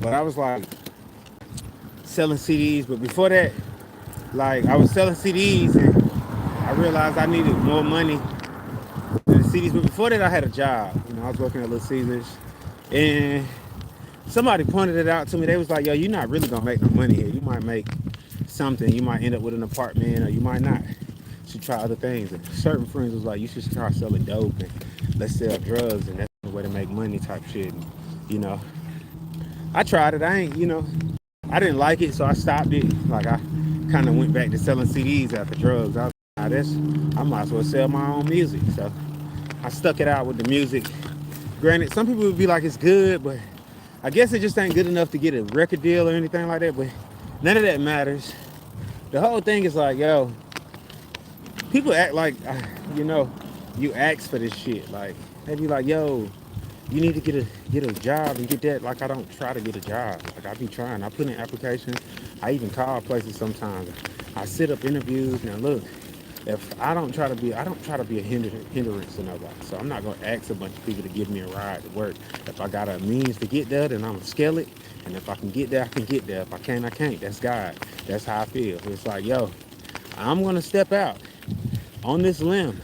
But I was like selling CDs. But before that, like I was selling CDs and I realized I needed more money than the CDs. But before that, I had a job. I was working at Little Caesars, and somebody pointed it out to me. They was like, "Yo, you're not really gonna make no money here. You might make something. You might end up with an apartment, or you might not. You should try other things." And certain friends was like, "You should try selling dope and let's sell drugs, and that's the way to make money," type shit. And, you know, I tried it. I ain't, I didn't like it, so I stopped it. Like I kind of went back to selling CDs after drugs. I was like, nah, this, I might as well sell my own music. So I stuck it out with the music. Granted, some people would be like it's good, but I guess it just ain't good enough to get a record deal or anything like that. But none of that matters. The whole thing is like, yo, people act like, you know, you ask for this shit. Like they be like, yo, you need to get a job and get that. Like I don't try to get a job. Like I be trying. I put in applications. I even call places sometimes. I set up interviews. Now look, if I don't try to be a hindrance to nobody. So I'm not gonna ask a bunch of people to give me a ride to work. If I got a means to get there, then I'm gonna scale it. And if I can get there, I can get there. If I can't, I can't. That's God. That's how I feel. It's like, yo, I'm gonna step out on this limb.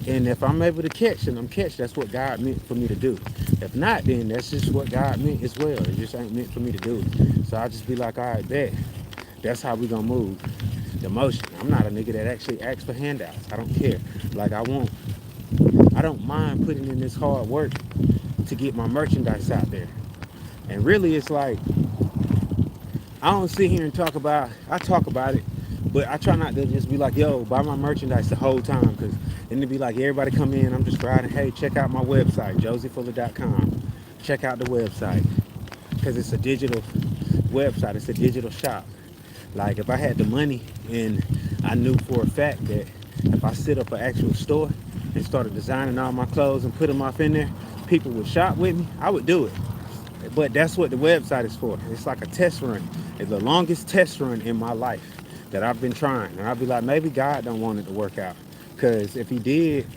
And if I'm able to catch, then I'm catch. That's what God meant for me to do. If not, then that's just what God meant as well. It just ain't meant for me to do. So I just be like, all right, bet. That's how we gonna move. The motion. I'm not a nigga that actually asks for handouts. I don't care. Like I don't mind putting in this hard work to get my merchandise out there. And really it's like I don't sit here and I talk about it, but I try not to just be like, yo, buy my merchandise the whole time, because then it'd be like everybody come in, I'm just riding, hey, check out my website, josiefuller.com. Check out the website, because it's a digital website, it's a digital shop. Like if I had the money and I knew for a fact that if I set up an actual store and started designing all my clothes and put them off in there, people would shop with me, I would do it. But that's what the website is for. It's like a test run. It's the longest test run in my life that I've been trying. And I'll be like, maybe God don't want it to work out. Because if he did,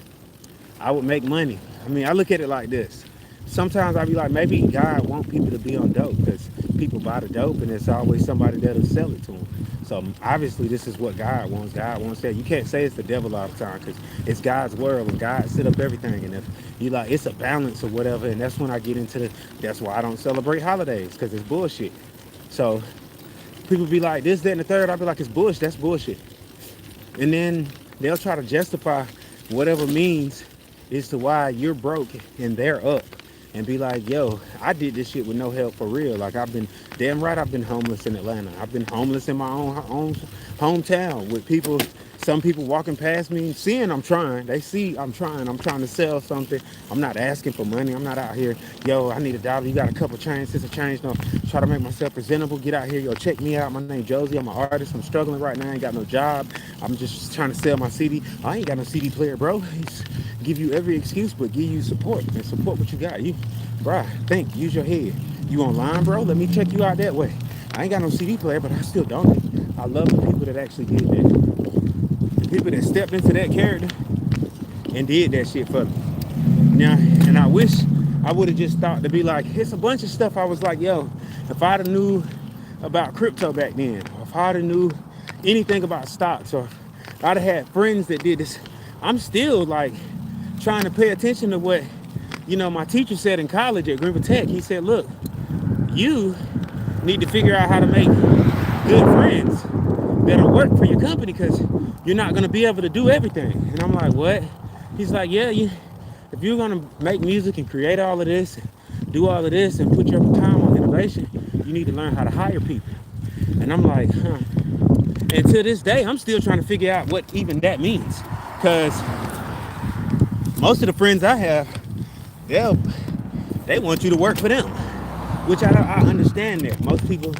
I would make money. I mean, I look at it like this. Sometimes I'll be like, maybe God want people to be on dope because people buy the dope and there's always somebody that'll sell it to them. So obviously this is what God wants. God wants that. You can't say it's the devil all the time because it's God's world and God set up everything. And if you like, it's a balance or whatever. And that's when I get into that's why I don't celebrate holidays, because it's bullshit. So people be like this, that, and the third. I'll be like, it's bullshit. That's bullshit. And then they'll try to justify whatever means as to why you're broke and they're up, and be like, yo, I did this shit with no help for real. Like damn right, I've been homeless in Atlanta. I've been homeless in my own hometown with people, some people walking past me, seeing I'm trying. They see I'm trying to sell something. I'm not asking for money. I'm not out here, yo, I need $1. You got a couple change, since a change, no, try to make myself presentable. Get out here, yo, check me out. My name Josie. I'm an artist. I'm struggling right now. I ain't got no job. I'm just trying to sell my CD. I ain't got no CD player, bro. It's give you every excuse, but give you support and support what you got. You, bruh, think, use your head. You online, bro? Let me check you out that way. I ain't got no CD player, but I still donate. I love the people that actually did that. The people that stepped into that character and did that shit for me. Now, and I wish I would have just thought to be like, it's a bunch of stuff I was like, yo, if I'd have knew about crypto back then, or if I'd have knew anything about stocks, or if I'd have had friends that did this, I'm still like trying to pay attention to what, my teacher said in college at Greenville Tech. He said, look, you need to figure out how to make good friends that'll work for your company, because you're not going to be able to do everything. And I'm like, what? He's like, yeah, if you're going to make music and create all of this, and do all of this and put your time on innovation, you need to learn how to hire people. And I'm like, huh. And to this day, I'm still trying to figure out what even that means. Because most of the friends I have, they want you to work for them, which I understand that. Most people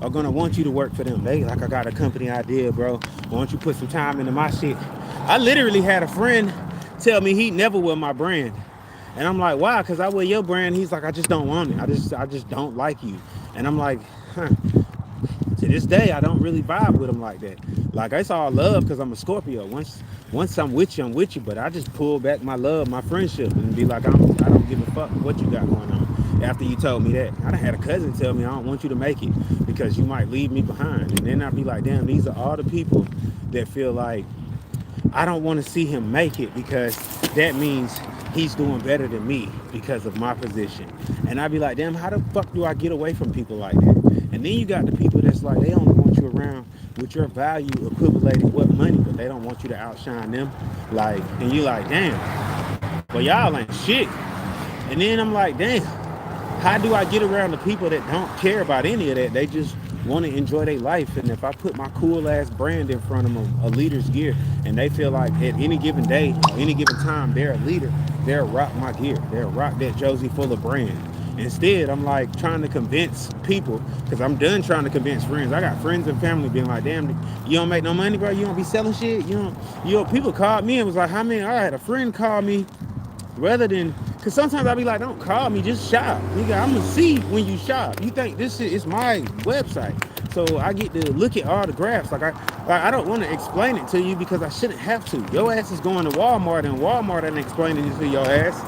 are gonna want you to work for them. They like, I got a company idea, bro. Why don't you put some time into my shit? I literally had a friend tell me he never wear my brand. And I'm like, why? Because I wear your brand. He's like, I just don't want it. I just don't like you. And I'm like, huh. To this day, I don't really vibe with him like that. Like, it's all love because I'm a Scorpio. Once I'm with you, I'm with you. But I just pull back my love, my friendship, and be like, I don't give a fuck what you got going on. after you told me that. I done had a cousin tell me I don't want you to make it because you might leave me behind. And then I'd be like, damn, these are all the people that feel like I don't want to see him make it because that means he's doing better than me because of my position. And I'd be like, damn, how the fuck do I get away from people like that? And then you got the people that's like, they only want you around with your value equivalating with money, but they don't want you to outshine them. Like, and you like, damn, well, y'all ain't shit. And then I'm like, damn, how do I get around the people that don't care about any of that? They just want to enjoy their life. And if I put my cool ass brand in front of them, a leader's gear, and they feel like at any given day, any given time, they're a leader, they'll rock my gear. They'll rock that Josie Fuller brand. Instead, I'm like trying to convince people because I'm done trying to convince friends. I got friends and family being like, damn, you don't make no money, bro. You don't be selling shit. People called me and was like, how many? I had a friend call me rather than, because sometimes I'll be like, don't call me, just shop. Nigga, I'm going to see when you shop. You think this shit is my website. So I get to look at all the graphs. I don't want to explain it to you because I shouldn't have to. Your ass is going to Walmart and Walmart ain't explaining it to your ass.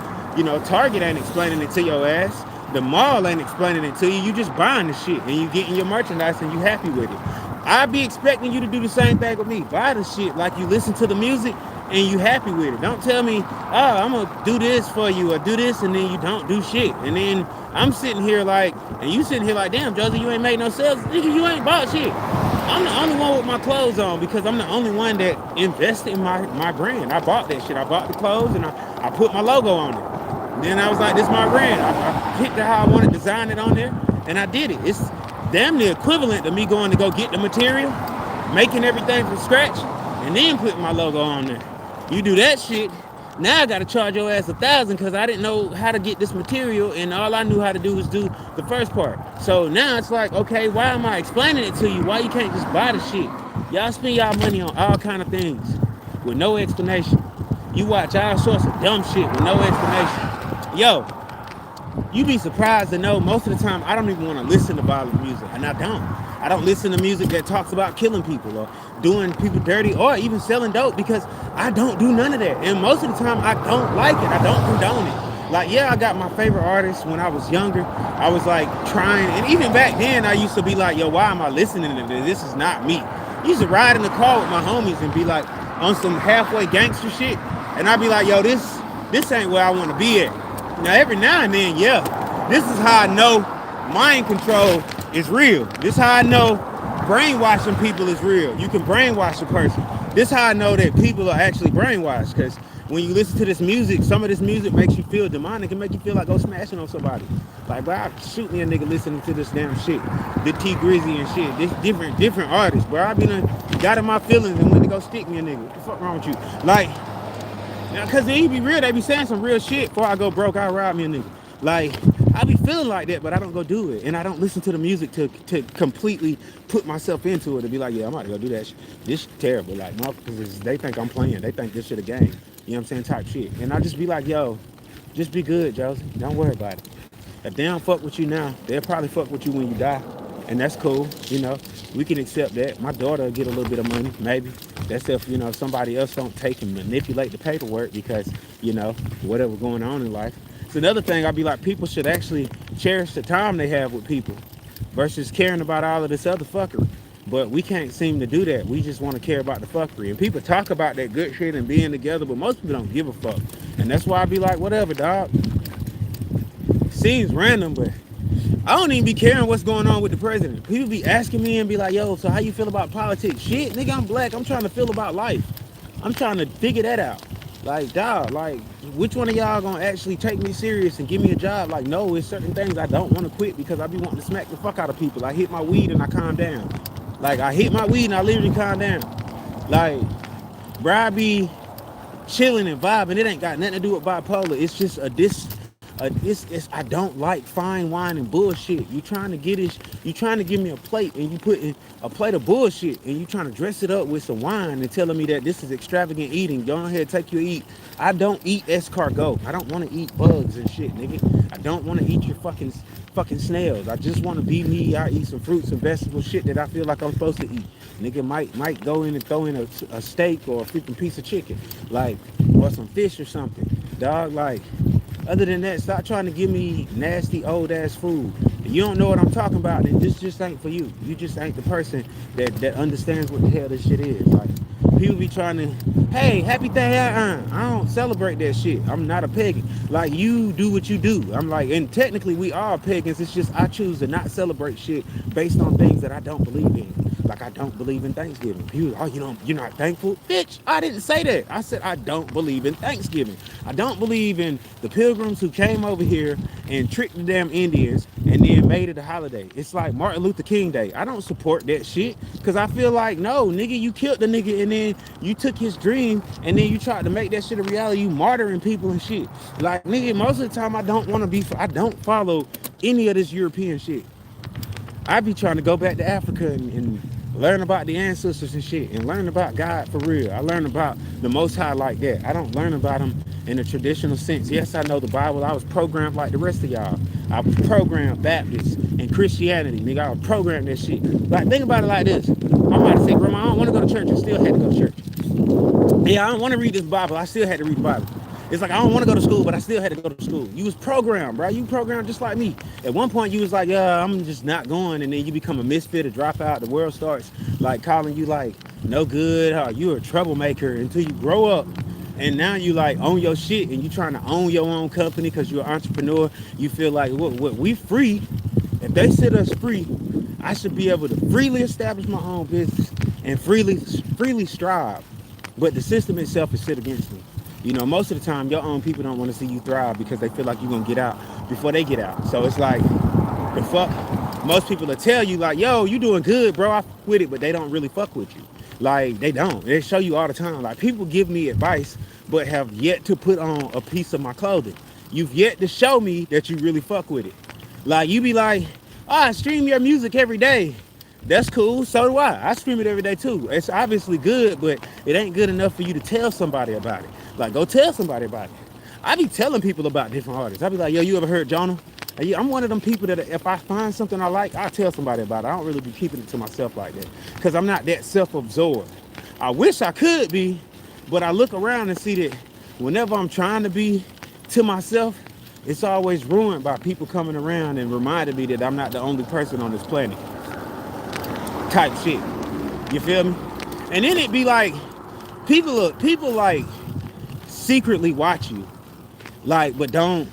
Target ain't explaining it to your ass. The mall ain't explaining it to you. You just buying the shit and you getting your merchandise and you happy with it. I be expecting you to do the same thing with me. Buy the shit like you listen to the music and you happy with it. Don't tell me, oh, I'm gonna do this for you or do this and then you don't do shit. And then I'm sitting here like, and you sitting here like, damn, Josie, you ain't made no sales. Nigga, you ain't bought shit. I'm the only one with my clothes on because I'm the only one that invested in my brand. I bought that shit. I bought the clothes and I put my logo on it. Then I was like, this is my brand. I picked out how I want to design it on there and I did it. It's damn near equivalent to me going to go get the material, making everything from scratch, and then putting my logo on there. You do that shit, now I gotta charge your ass $1,000 because I didn't know how to get this material and all I knew how to do was do the first part. So now it's like, okay, why am I explaining it to you? Why you can't just buy the shit? Y'all spend y'all money on all kind of things with no explanation. You watch all sorts of dumb shit with no explanation. Yo, you be surprised to know most of the time I don't even want to listen to violent music, and I don't. I don't listen to music that talks about killing people or doing people dirty or even selling dope because I don't do none of that. And most of the time I don't like it. I don't condone it. Like, yeah, I got my favorite artists when I was younger. I was like trying, and even back then I used to be like, yo, why am I listening to this? This is not me. I used to ride in the car with my homies and be like on some halfway gangster shit, and I'd be like, yo, this ain't where I want to be at. Now, every now and then, yeah, this is how I know mind control is real. This is how I know brainwashing people is real. You can brainwash a person. This is how I know that people are actually brainwashed, because when you listen to this music, some of this music makes you feel demonic and make you feel like go smashing on somebody. Like, bro, shoot me a nigga listening to this damn shit. The T Grizzy and shit. This different artists, bro. I been got in my feelings and went to go stick me a nigga. What the fuck wrong with you? Like, because they be real, they be saying some real shit. Before I go broke, I rob me a nigga. Like, I be feeling like that, but I don't go do it. And I don't listen to the music to completely put myself into it and be like, yeah, I'm about to go do that shit. This shit terrible. Like, motherfuckers, they think I'm playing. They think this shit a game. You know what I'm saying? Type shit. And I just be like, yo, just be good, Josie. Don't worry about it. If they don't fuck with you now, they'll probably fuck with you when you die. And that's cool, We can accept that. My daughter will get a little bit of money, maybe. That's if, somebody else don't take and manipulate the paperwork because, whatever going on in life. It's another thing I'd be like, people should actually cherish the time they have with people versus caring about all of this other fuckery. But we can't seem to do that. We just want to care about the fuckery. And people talk about that good shit and being together, but most people don't give a fuck. And that's why I be like, whatever, dog. Seems random, but I don't even be caring what's going on with the president. People be asking me and be like, yo, so how you feel about politics? Shit, nigga, I'm black. I'm trying to feel about life. I'm trying to figure that out. Like, dog, like, which one of y'all gonna actually take me serious and give me a job? Like, no, it's certain things I don't want to quit because I be wanting to smack the fuck out of people. I hit my weed and I calm down. Like, I hit my weed and I literally calm down. Like, bro, I be chilling and vibing. It ain't got nothing to do with bipolar. It's just I don't like fine wine and bullshit. You trying to give me a plate and you put in a plate of bullshit and you trying to dress it up with some wine and telling me that this is extravagant eating. Go ahead, take your eat. I don't eat escargot. I don't want to eat bugs and shit, nigga. I don't want to eat your fucking snails. I just want to be me. I eat some fruits and vegetables, shit that I feel like I'm supposed to eat. Nigga might go in and throw in a steak or a freaking piece of chicken, like, or some fish or something. Dog, like, Other than that, stop trying to give me nasty old ass food. If you don't know what I'm talking about, then this just ain't for you. You just ain't the person that understands what the hell this shit is. Like, people be trying to, hey, happy thing I don't celebrate that shit. I'm not a pagan. Like, you do what you do. I'm like, and technically we are pagans. It's just I choose to not celebrate shit based on things that I don't believe in. Like, I don't believe in Thanksgiving. People, oh, you're not thankful? Bitch, I didn't say that. I said I don't believe in Thanksgiving. I don't believe in the pilgrims who came over here and tricked the damn Indians and then made it a holiday. It's like Martin Luther King Day. I don't support that shit because I feel like, no, nigga, you killed the nigga and then you took his dream and then you tried to make that shit a reality. You martyring people and shit. Like, nigga, most of the time I don't follow any of this European shit. I be trying to go back to Africa and learn about the ancestors and shit and learn about God for real. I learn about the Most High like that. I don't learn about him in a traditional sense. Yes, I know the Bible. I was programmed like the rest of y'all. I was programmed Baptist and Christianity, nigga. I was programmed that shit. Like, think about it like this. I'm about to say, Grandma, I don't want to go to church. I still had to go to church. Yeah, I don't want to read this Bible. I still had to read the Bible. It's like I don't want to go to school, but I still had to go to school. You was programmed, bro. You programmed just like me. At one point, you was like, yeah, I'm just not going, and then you become a misfit, a dropout. The world starts like calling you like no good. You're a troublemaker until you grow up, and now you like own your shit, and you trying to own your own company because you're an entrepreneur. You feel like what we free. If they set us free, I should be able to freely establish my own business and freely strive. But the system itself is set against me. You know, most of the time, your own people don't want to see you thrive because they feel like you're gonna get out before they get out. So it's like, the fuck, most people will tell you like, yo, you doing good, bro. I fuck with it, but they don't really fuck with you. Like, they don't. They show you all the time. Like, people give me advice, but have yet to put on a piece of my clothing. You've yet to show me that you really fuck with it. Like, you be like, oh, I stream your music every day. That's cool. So do I. I stream it every day too. It's obviously good, but it ain't good enough for you to tell somebody about it. Like, go tell somebody about it. I be telling people about different artists. I be like, yo, you ever heard Jonah? I'm one of them people that if I find something I like, I'll tell somebody about it. I don't really be keeping it to myself like that because I'm not that self-absorbed. I wish I could be, but I look around and see that whenever I'm trying to be to myself, it's always ruined by people coming around and reminding me that I'm not the only person on this planet. Type shit. You feel me? And then it be like people like secretly watch you. Like, but don't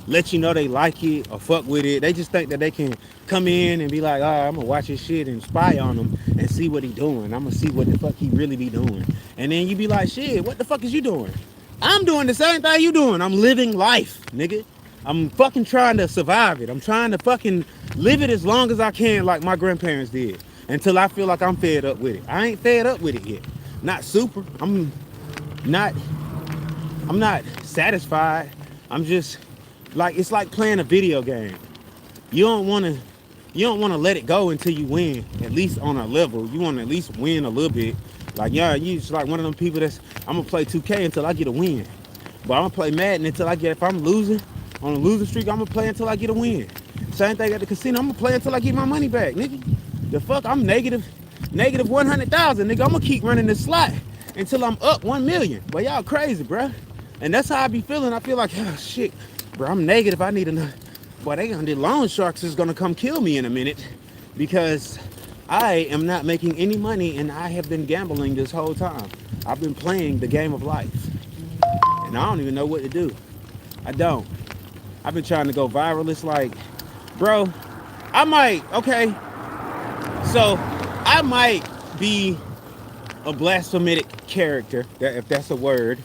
let you know they like it or fuck with it. They just think that they can come in and be like, oh, I'm gonna watch his shit and spy on him and see what he doing. I'm gonna see what the fuck he really be doing. And then you be like, shit, what the fuck is you doing? I'm doing the same thing you doing. I'm living life, nigga. I'm fucking trying to survive it. I'm trying to fucking live it as long as I can like my grandparents did. Until I feel like I'm fed up with it. I ain't fed up with it yet. Not super. Not I'm not satisfied. I'm just like, it's like playing a video game. You don't want to let it go until you win, at least on a level. You want to at least win a little bit. Like, yeah, you just like one of them people that's, I'm gonna play 2K until I get a win. But I'm gonna play Madden until I get, if I'm losing on a losing streak, I'm gonna play until I get a win. Same thing at the casino. I'm gonna play until I get my money back, nigga. The fuck, I'm negative 100,000, nigga. I'm gonna keep running this slot until I'm up 1 million. But y'all crazy, bruh. And that's how I be feeling. I feel like, oh shit, bro, I'm negative. I need enough. Boy, the loan sharks is gonna come kill me in a minute because I am not making any money and I have been gambling this whole time. I've been playing the game of life and I don't even know what to do. I don't. I've been trying to go viral. It's like, bro, I might, okay, so I might be a blasphemic character, if that's a word,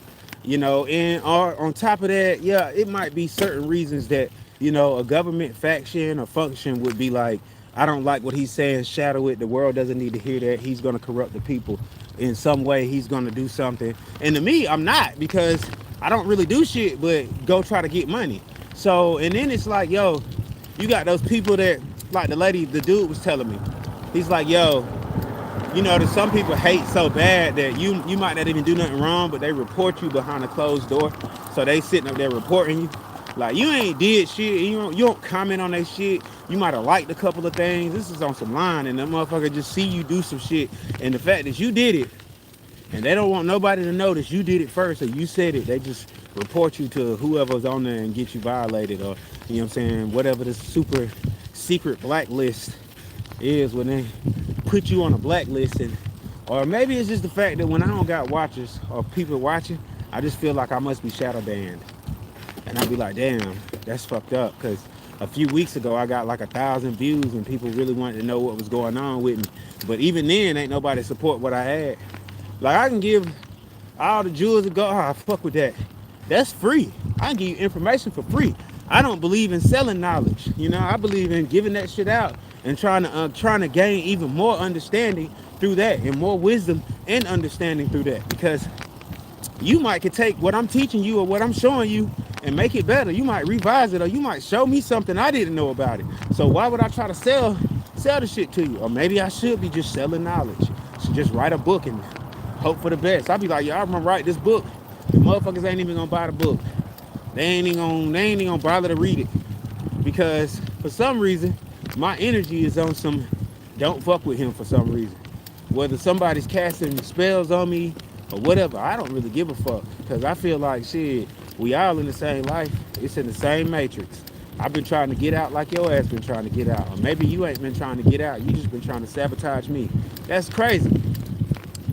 you know, and or on top of that, yeah, it might be certain reasons that, you know, a government faction or function would be like, I don't like what he's saying, shadow it. The world doesn't need to hear that. He's going to corrupt the people in some way. He's going to do something. And to me, I'm not, because I don't really do shit but go try to get money. So, and then it's like, yo, you got those people that, like the dude was telling me, he's like, yo, you know, that some people hate so bad that you might not even do nothing wrong, but they report you behind a closed door. So they sitting up there reporting you. Like, you ain't did shit. You don't comment on that shit. You might have liked a couple of things. This is on some line, and that motherfucker just see you do some shit. And the fact that you did it, And they don't want nobody to notice you did it first or you said it. They just report you to whoever's on there and get you violated, or you know what I'm saying, whatever the super secret blacklist is when they put you on a blacklist. And or maybe it's just the fact that when I don't got watchers or people watching, I just feel like I must be shadow banned. And I'd be like, damn, that's fucked up. Because a few weeks ago, I got like 1,000 views and people really wanted to know what was going on with me. But even then, ain't nobody support what I had. Like, I can give all the jewels to go, oh, I fuck with that. That's free. I can give you information for free. I don't believe in selling knowledge. You know, I believe in giving that shit out and trying to gain even more understanding through that and more wisdom and understanding through that. Because you might could take what I'm teaching you or what I'm showing you and make it better. You might revise it, or you might show me something I didn't know about it. So why would I try to sell the shit to you? Or maybe I should be just selling knowledge. So just write a book and hope for the best. I'd be like, y'all, I'm gonna write this book. The motherfuckers ain't even gonna buy the book. They ain't even gonna bother to read it. Because for some reason, my energy is on some don't fuck with him for some reason. Whether somebody's casting spells on me or whatever, I don't really give a fuck. Because I feel like, shit, we all in the same life. It's in the same matrix. I've been trying to get out like your ass been trying to get out. Or maybe you ain't been trying to get out. You just been trying to sabotage me. That's crazy.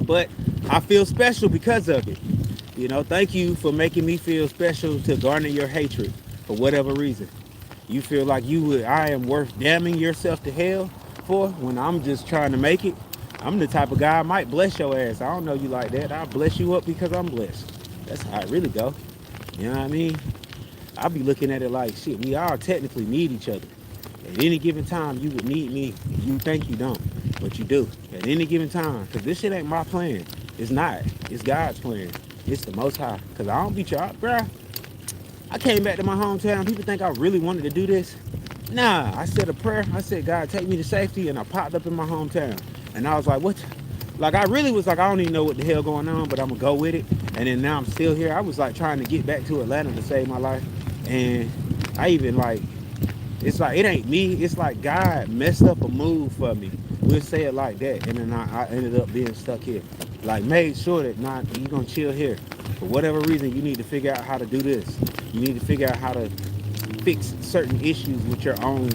But I feel special because of it. You know, thank you for making me feel special to garner your hatred for whatever reason. You feel like I am worth damning yourself to hell for when I'm just trying to make it. I'm the type of guy I might bless your ass. I don't know you like that. I'll bless you up because I'm blessed. That's how it really go. You know what I mean? I'll be looking at it like, shit, we all technically need each other. At any given time, you would need me. You think you don't, but you do. At any given time. Because this shit ain't my plan. It's not. It's God's plan. It's the Most High. Because I don't beat you up, bruh. I came back to my hometown. People think I really wanted to do this. Nah, I said a prayer. I said, God, take me to safety. And I popped up in my hometown. And I was like, what? Like, I really was like, I don't even know what the hell going on, but I'm going to go with it. And then now I'm still here. I was like trying to get back to Atlanta to save my life. And I even like, it's like, it ain't me. It's like God messed up a move for me. We'll say it like that. And then I ended up being stuck here. Like, made sure that, nah, you're going to chill here. For whatever reason, you need to figure out how to do this. You need to figure out how to fix certain issues with your own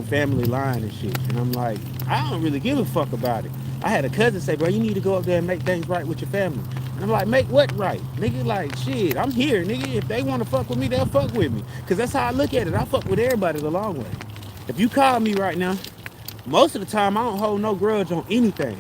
family line and shit. And I'm like, I don't really give a fuck about it. I had a cousin say, bro, you need to go up there and make things right with your family. And I'm like, make what right? Nigga, like, shit, I'm here, nigga. If they want to fuck with me, they'll fuck with me. Because that's how I look at it. I fuck with everybody the long way. If you call me right now, most of the time, I don't hold no grudge on anything.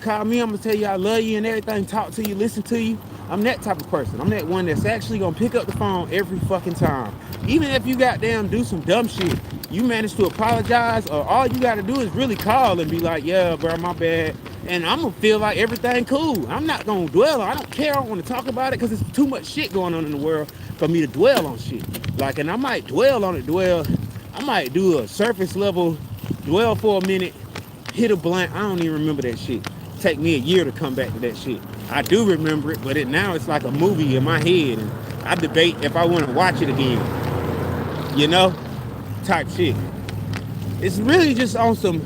Call me, I'm gonna tell you I love you and everything, talk to you, listen to you. I'm that type of person. I'm that one that's actually gonna pick up the phone every fucking time. Even if you goddamn do some dumb shit, you manage to apologize, or all you gotta do is really call and be like, yeah, bro, my bad. And I'm gonna feel like everything cool. I'm not gonna dwell on it. I don't care. I don't wanna talk about it because there's too much shit going on in the world for me to dwell on shit. Like, and I might I might do a surface level dwell for a minute, hit a blunt. I don't even remember that shit. Take me a year to come back to that shit. I do remember it, but now it's like a movie in my head, and I debate if I want to watch it again. You know, type shit. It's really just on some.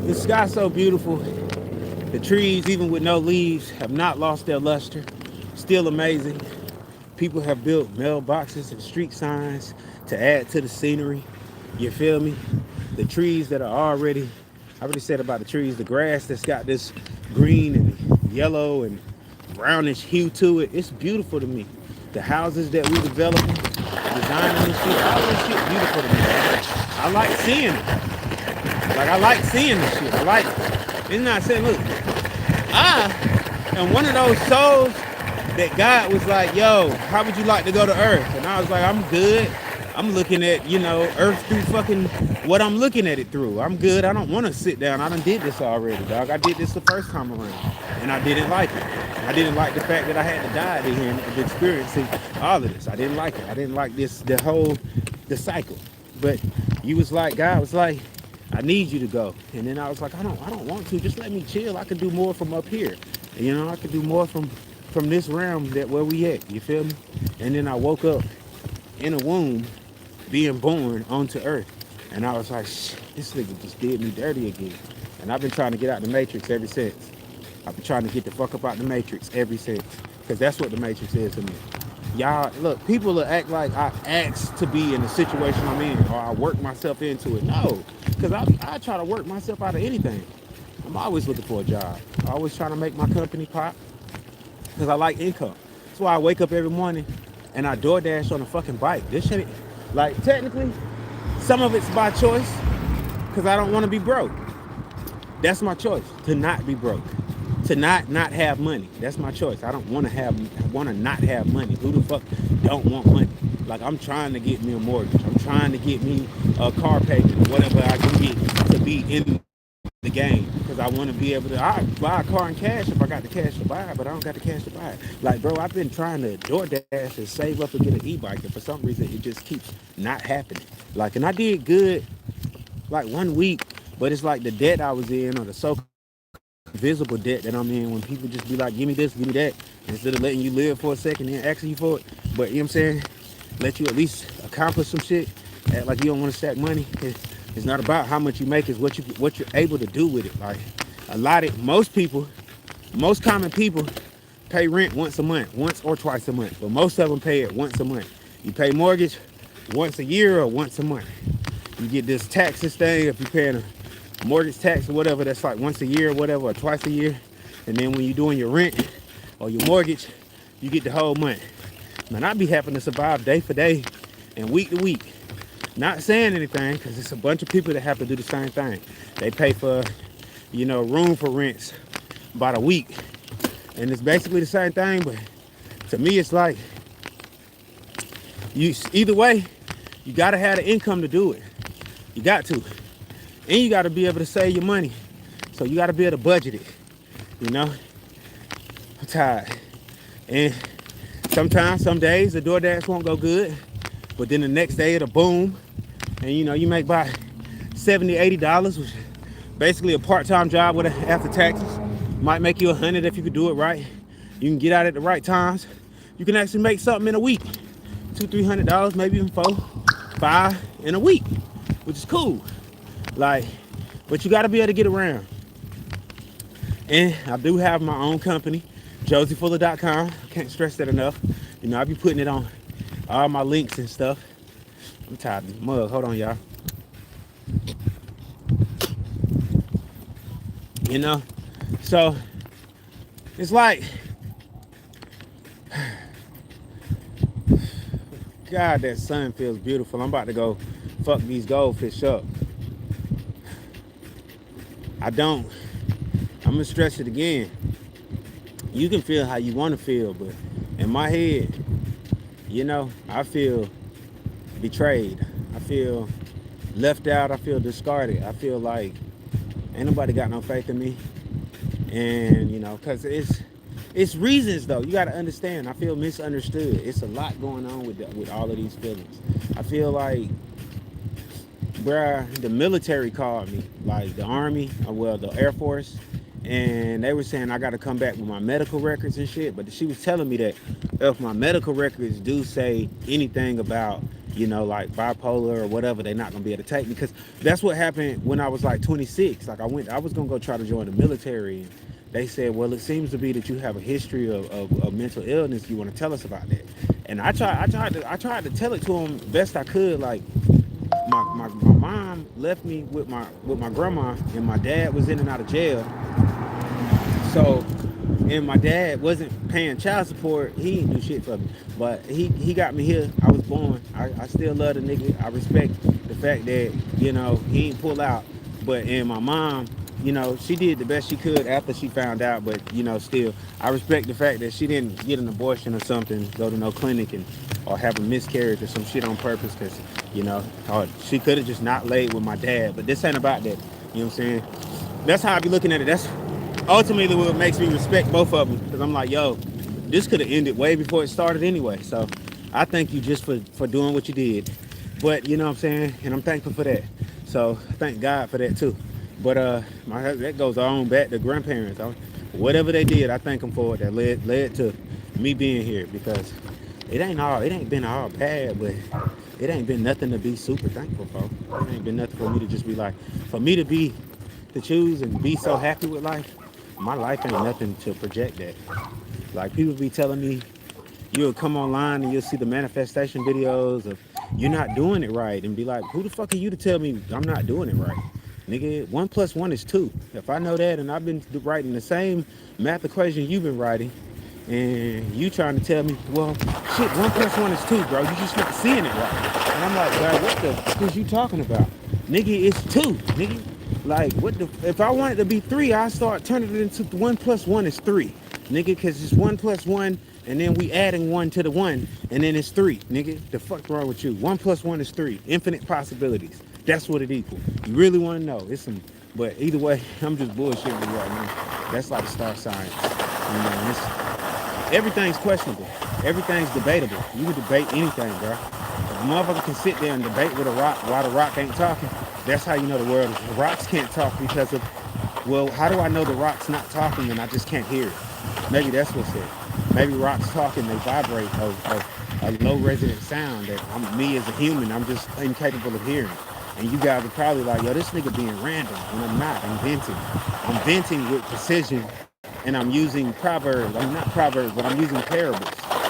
The sky's so beautiful. The trees, even with no leaves, have not lost their luster. Still amazing. People have built mailboxes and street signs to add to the scenery. You feel me? The trees that are already, I already said about the trees, the grass that's got this green and yellow and brownish hue to it. It's beautiful to me. The houses that we developing, designing and shit, all this shit beautiful to me. I like seeing it. Like, I like seeing this shit. I like it. It's not saying, look, I am one of those souls that God was like, yo, how would you like to go to Earth? And I was like, I'm good. I'm looking at, Earth through fucking what I'm looking at it through. I'm good. I don't want to sit down. I done did this already, dog. I did this the first time around, and I didn't like it. I didn't like the fact that I had to die to here and experiencing all of this. I didn't like it. I didn't like the cycle. But you was like, God was like, I need you to go. And then I was like, I don't want to. Just let me chill. I could do more from up here. I could do more from this realm that where we at. You feel me? And then I woke up in a womb, being born onto Earth. And I was like, this nigga just did me dirty again. And I've been trying to get out the matrix ever since. I've been trying to get the fuck up out the matrix ever since, because that's what the matrix is to me. Y'all, look, people will act like I asked to be in the situation I'm in, or I work myself into it. No, because I try to work myself out of anything. I'm always looking for a job. I always trying to make my company pop, because I like income. That's why I wake up every morning and I DoorDash on a fucking bike. This shit, like, technically, some of it's by choice, because I don't want to be broke. That's my choice, to not be broke, to not have money. That's my choice. I don't want to not have money. Who the fuck don't want money? Like, I'm trying to get me a mortgage. I'm trying to get me a car payment, whatever I can get to be in the game, because I want to be able to. I buy a car in cash if I got the cash to buy it, but I don't got the cash to buy it. Like, bro, I've been trying to DoorDash and save up and get an e-bike, and for some reason it just keeps not happening. Like, and I did good like 1 week, but it's like the debt I was in, or the so-called invisible debt that I'm in, when people just be like, give me this, give me that, instead of letting you live for a second and asking you for it. But you know what I'm saying? Let you at least accomplish some shit. Act like you don't want to stack money. It's not about how much you make, it's what you're able to do with it. Like, most people, most common people pay rent once a month, once or twice a month, but most of them pay it once a month. You pay mortgage once a year or once a month. You get this taxes thing if you're paying a mortgage tax or whatever, that's like once a year or whatever, or twice a year. And then when you're doing your rent or your mortgage, you get the whole month. Man, I be having to survive day for day and week to week. Not saying anything, because it's a bunch of people that have to do the same thing. They pay for, room for rents about a week. And it's basically the same thing, but to me it's like, either way, you gotta have the income to do it. You got to. And you gotta be able to save your money. So you gotta be able to budget it. You know? I'm tired. And sometimes, some days, the DoorDash won't go good. But then the next day it'll boom. And you make about $70, $80, which is basically a part-time job with after taxes. Might make you $100 if you could do it right. You can get out at the right times. You can actually make something in a week. $200, $300, maybe even $400, $500 in a week, which is cool. Like, but you gotta be able to get around. And I do have my own company, josiefuller.com. Can't stress that enough. I be putting it on all my links and stuff. I'm tired of this mug. Hold on, y'all. So it's like, God, that sun feels beautiful. I'm about to go fuck these goldfish up. I'm gonna stress it again. You can feel how you want to feel, but in my head, I feel betrayed. I feel left out. I feel discarded. I feel like ain't nobody got no faith in me. And because it's reasons though. You got to understand. I feel misunderstood. It's a lot going on with all of these feelings. I feel like, bruh, the military called me, like the Army, or well, the Air Force, and they were saying I got to come back with my medical records and shit. But she was telling me that if my medical records do say anything about, like bipolar or whatever, they're not gonna be able to take me, because that's what happened when I was like 26. Like, I was gonna go try to join the military, and they said, well, it seems to be that you have a history of mental illness. You want to tell us about that? And I tried to tell it to them best I could. Like, my mom left me with my grandma, and my dad was in and out of jail. So, and my dad wasn't paying child support. He didn't do shit for me, but he got me here. I was born. I still love the nigga. I respect the fact that he ain't pull out. But and my mom, she did the best she could after she found out. But still, I respect the fact that she didn't get an abortion or something, go to no clinic, or have a miscarriage or some shit on purpose, because or she could have just not laid with my dad. But this ain't about that. You know what I'm saying? That's how I be looking at it. That's ultimately what makes me respect both of them, because I'm like, yo, this could have ended way before it started anyway. So I thank you just for doing what you did. But you know what I'm saying, and I'm thankful for that. So thank God for that too. But that goes on back to grandparents. Whatever they did, I thank them for it. That led to me being here, because it ain't been all bad, but it ain't been nothing to be super thankful for. It ain't been nothing for me to just be like, for me to choose and be so happy with life. My life ain't nothing to project that. Like people be telling me, you'll come online and you'll see the manifestation videos of you're not doing it right, and be like, who the fuck are you to tell me I'm not doing it right? Nigga, one plus one is two. If I know that and I've been writing the same math equation you've been writing, and you trying to tell me, well, shit, one plus one is two, bro. You just not seeing it right. And I'm like, God, what the fuck is you talking about? Nigga, it's two, nigga. Like, what the, if I want it to be three, I start turning it into one plus one is three, nigga, because it's one plus one, and then we adding one to the one, and then it's three, nigga. The fuck wrong with you? One plus one is three. Infinite possibilities. That's what it equals. You really want to know? It's some, but either way, I'm just bullshitting you right now. That's like star science. You know, everything's questionable. Everything's debatable. You can debate anything, bro. If a motherfucker can sit there and debate with a rock while the rock ain't talking, that's how you know the world is. The rocks can't talk because of, well, how do I know the rock's not talking and I just can't hear it? Maybe that's what's it. Maybe rocks talking, they vibrate of a low resonant sound that me as a human, I'm just incapable of hearing. And you guys are probably like, yo, this nigga being random. And I'm not. I'm venting. I'm venting with precision, and I'm using proverbs. I'm not proverbs, but I'm using parables.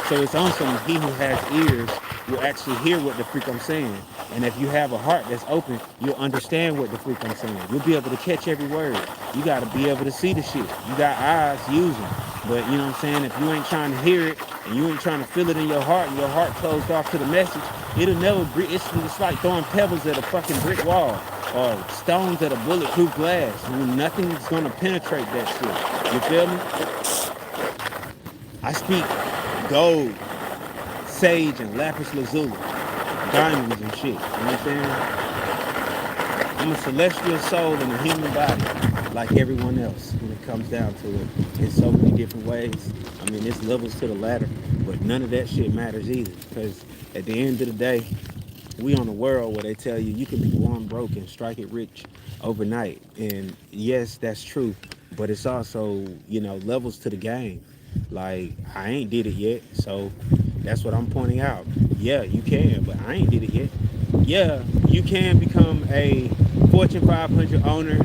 So it's on some, he who has ears will actually hear what the freak I'm saying. And if you have a heart that's open, you'll understand what the freak I'm saying. You'll be able to catch every word. You got to be able to see the shit. You got eyes, use them. But you know what I'm saying? If you ain't trying to hear it and you ain't trying to feel it in your heart and your heart closed off to the message, it'll never be. It's like throwing pebbles at a fucking brick wall or stones at a bulletproof glass. I mean, nothing is going to penetrate that shit. You feel me? I speak gold, sage, and lapis lazuli, diamonds and shit. You know what I'm saying? I'm a celestial soul in a human body, like everyone else. When it comes down to it, in so many different ways. I mean, it's levels to the ladder, but none of that shit matters either. Because at the end of the day, we on a world where they tell you you can be born broke and strike it rich overnight. And yes, that's true, but it's also, levels to the game. Like, I ain't did it yet, so that's what I'm pointing out. Yeah, you can, but I ain't did it yet. Yeah, you can become a Fortune 500 owner.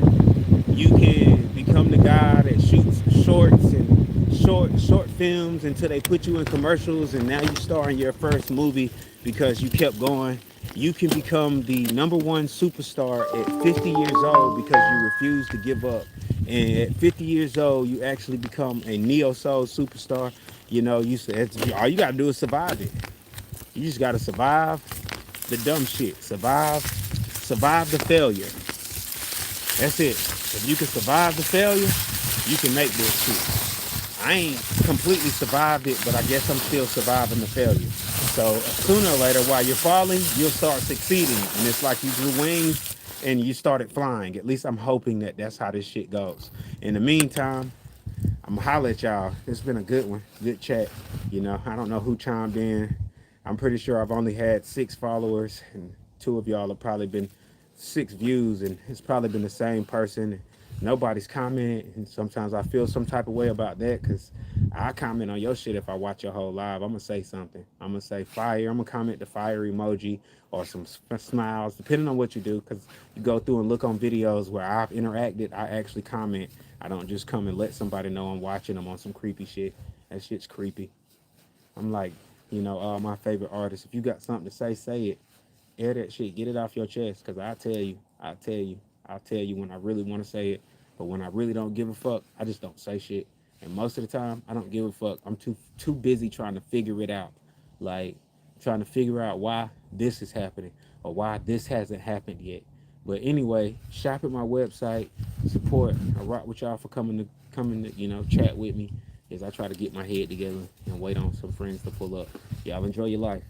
You can become the guy that shoots shorts and short films until they put you in commercials, and now you star in your first movie because you kept going. You can become the number one superstar at 50 years old because you refuse to give up. And at 50 years old, you actually become a neo soul superstar. All you gotta do is survive it. You just gotta survive the dumb shit. Survive the failure. That's it. If you can survive the failure, you can make this shit. I ain't completely survived it, but I guess I'm still surviving the failure. So sooner or later, while you're falling, you'll start succeeding, and it's like you grew wings and you started flying. At least I'm hoping that that's how this shit goes. In the meantime, I'm gonna holler at y'all. It's been a good one, good chat. I don't know who chimed in. I'm pretty sure I've only had 6 followers, and 2 of y'all have probably been 6 views, and it's probably been the same person. Nobody's commented, and sometimes I feel some type of way about that because I comment on your shit if I watch your whole live. I'm gonna say something. I'm gonna say fire. I'm gonna comment the fire emoji or some smiles, depending on what you do. Because you go through and look on videos where I've interacted, I actually comment. I don't just come and let somebody know I'm watching them on some creepy shit. That shit's creepy. I'm like, my favorite artist. If you got something to say it. Air that shit. Get it off your chest. Cause I'll tell you when I really want to say it. But when I really don't give a fuck, I just don't say shit. And most of the time, I don't give a fuck. I'm too busy trying to figure it out. Like trying to figure out why this is happening or why this hasn't happened yet. But anyway, shop at my website, support. I rock with y'all for coming to chat with me as I try to get my head together and wait on some friends to pull up. Y'all enjoy your life.